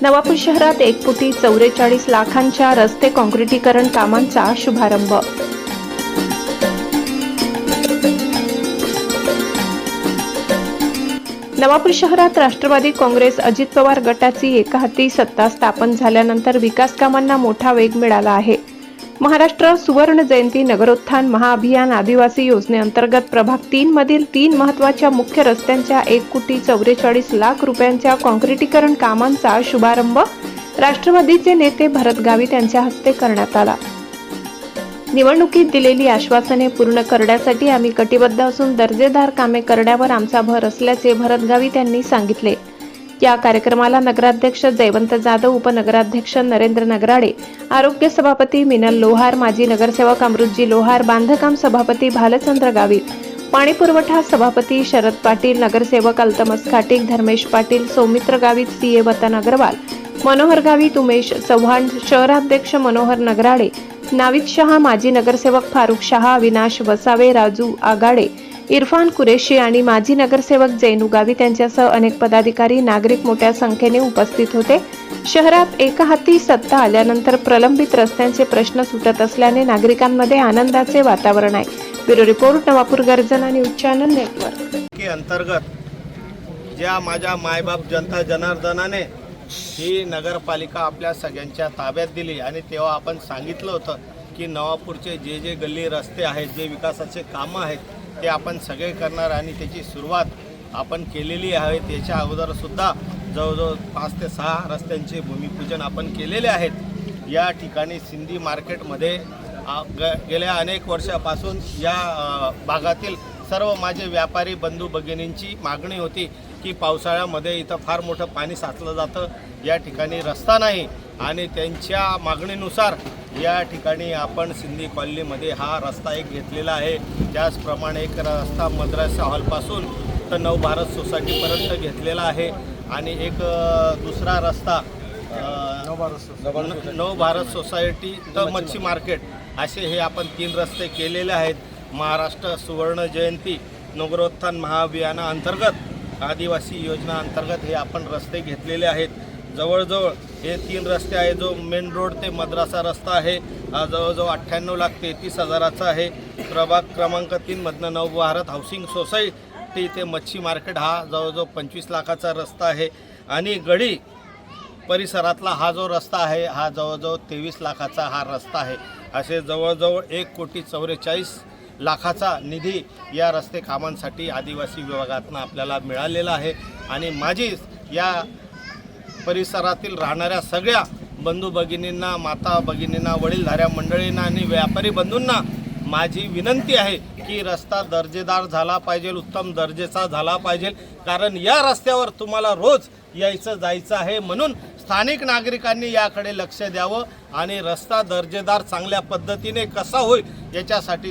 नवापूर शहरात 1,44 लाखांच्या रस्ते काँक्रिटीकरण कामांचा शुभारंभ। नवापूर शहरात राष्ट्रवादी काँग्रेस अजित पवार गटाची एकहाती सत्ता स्थापन झाल्यानंतर विकास कामांना मोठा वेग मिळाला आहे। महाराष्ट्र सुवर्ण जयंती नगरोत्थान महाअभियान आदिवासी योजनेअंतर्गत प्रभाग 3 मधील 3 महत्त्वाच्या मुख्य रस्त्यांच्या 1,44 लाख रुपयांच्या काँक्रिटीकरण कामांचा शुभारंभ राष्ट्रवादीचे नेते भरत गावित यांच्या हस्ते करण्यात आला। निवडणुकीत दिलेली आश्वासने पूर्ण करण्यासाठी आम्ही कटिबद्ध असून दर्जेदार कामे करण्यावर आमचा भर असल्याचे भरत गावित यांनी सांगितले। या कार्यक्रमाला नगराध्यक्ष जयवंत जाधव, उपनगराध्यक्ष नरेंद्र नगराडे, आरोग्य सभापती मिनल लोहार, माजी नगरसेवक अमृतजी लोहार, बांधकाम सभापती भालचंद्र गावित, पाणी पुरवठा सभापती शरद पाटील, नगरसेवक अल्तमस खाटीक, धर्मेश पाटील, सौमित्र गावित, सीए वतन अग्रवाल, मनोहर गावित, उमेश चव्हाण, शहराध्यक्ष मनोहर नगराडे, नाविद शहा, माजी नगरसेवक फारुख शहा, अविनाश वसावे, राजू आगाडे, इरफान कुरेशी आणि माजी नगरसेवक जैनू गावित यांच्यासह अनेक पदाधिकारी, नागरिक मोठ्या संख्येने उपस्थित होते। शहरात एकहाती सत्ता आल्यानंतर प्रलंबित रस्त्यांचे प्रश्न सुटत असल्याने नागरिकांमध्ये आनंदाचे वातावरण आहे। ब्युरो रिपोर्ट, नवापूर गर्जना न्यूज चॅनल नेटवर्क के अंतर्गत ज्या माझ्या मायबाप जनता जनार्दनाने ही नगरपालिका आपल्या सगळ्यांच्या ताब्यात दिली आणि तेव्हा आपण सांगितलं होतं की नवापूरचे जे गल्ली रस्ते आहेत, जे विकासाचे कामं आहेत ते आपण सगळे करणार आणि त्याची सुरुवात आपण केलेली आहे। त्याच्या अगोदरसुद्धा जवळजवळ 5 ते 6 रस्त्यांचे भूमिपूजन आपण केलेले आहेत। या ठिकाणी सिंधी मार्केटमध्ये गेल्या अनेक वर्षापासून या भागातील सर्व माझे व्यापारी बंधू भगिनींची मागणी होती की पावसाळ्यामध्ये इथं फार मोठं पाणी साचलं जातं, या ठिकाणी रस्ता नाही आणि त्यांच्या मागणीनुसार या ठिकाणी आपण सिंधी कॉलनीमध्ये हा रस्ता एक घेतलेला आहे। त्याचप्रमाणे एक रस्ता मद्रासा हॉलपासून तर नवभारत सोसायटीपर्यंत घेतलेला आहे आणि एक दुसरा रस्ता नवभारत सोसायटी तर मच्छी मार्केट असे हे आपण 3 रस्ते केलेले आहेत। महाराष्ट्र सुवर्ण जयंती नगरोत्थान महाअभियानाअंतर्गत आदिवासी योजना अंतर्गत हे आपण रस्ते घेतलेले आहेत। जवळजवळ हे 3 रस्ते आहे। जो मेन रोड ते मद्रासा रस्ता आहे हा जवळजवळ 98,33,000चा आहे। प्रभाग क्रमांक 3 मधनं नवभारत हाऊसिंग सोसायटी ते मच्छी मार्केट हा जवळजवळ 25 लाखाचा रस्ता आहे आणि गडी परिसरातला हा जो रस्ता आहे हा जवळजवळ 23 लाखाचा हा रस्ता आहे। असे जवळजवळ 1,44 लाखाचा निधी या रस्ते कामांसाठी आदिवासी विभागातून आपल्याला मिळालेला आहे आणि माझी या परिसरातील राहणाऱ्या सगळ्या बंधू भगिनींना, माता भगिनींना, वडीलधाऱ्या मंडळींना आणि व्यापारी बंधूंना माझी विनंती आहे की रस्ता दर्जेदार झाला पाहिजे, उत्तम दर्जाचा झाला पाहिजे, कारण या रस्त्यावर तुम्हाला रोज यायचं जायचं आहे। म्हणून स्थानिक नागरिकांनी याकडे लक्ष द्यावं आणि रस्ता दर्जेदार चांगल्या पद्धतीने कसा होईल याच्यासाठी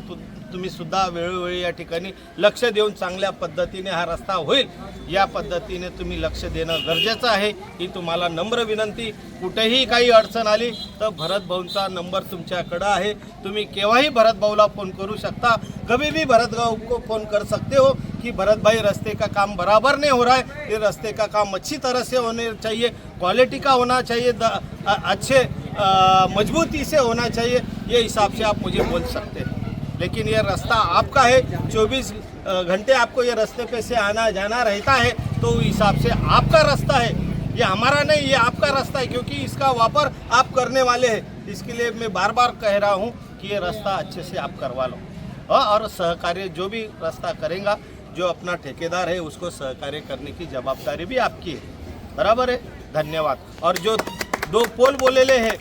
तुम्ही सुद्धा वेळोवेळी या ठिकाणी लक्ष देऊन चांगल्या पद्धतीने हा रस्ता होईल या पद्धतीने तुम्ही लक्ष देणं गरजेचं आहे। ही तुम्हाला नम्र विनंती। कुठेही काही अडचण आली तर भरत भाऊंचा नंबर तुमच्याकडे आहे, तुम्ही केव्हाही भरत भाऊला फोन करू शकता। कभी भी भरत भाऊ को फोन कर सकते हो कि भरत भाई रास्ते का काम बराबर नहीं हो रहा है, ये रास्ते का काम अच्छी तरह से होने चाहिए, क्वालिटी का होना चाहिए, अच्छे मजबूती से होना चाहिए, ये हिसाब से आप मुझे बोल सकते हैं। लेकिन ये रास्ता आपका है, 24 घंटे आपको ये रास्ते पे से आना जाना रहता है, तो हिसाब से आपका रास्ता है, ये हमारा नहीं, ये आपका रास्ता है, क्योंकि इसका वापर आप करने वाले हैं। इसके लिए मैं बार बार कह रहा हूँ कि ये रास्ता अच्छे से आप करवा लो और सहकार्य जो भी रास्ता करेगा, जो अपना ठेकेदार है उसको सहकार्य करने की जवाबदारी भी आपकी है। बराबर है, धन्यवाद। और जो 2 पोल बोलेले हैं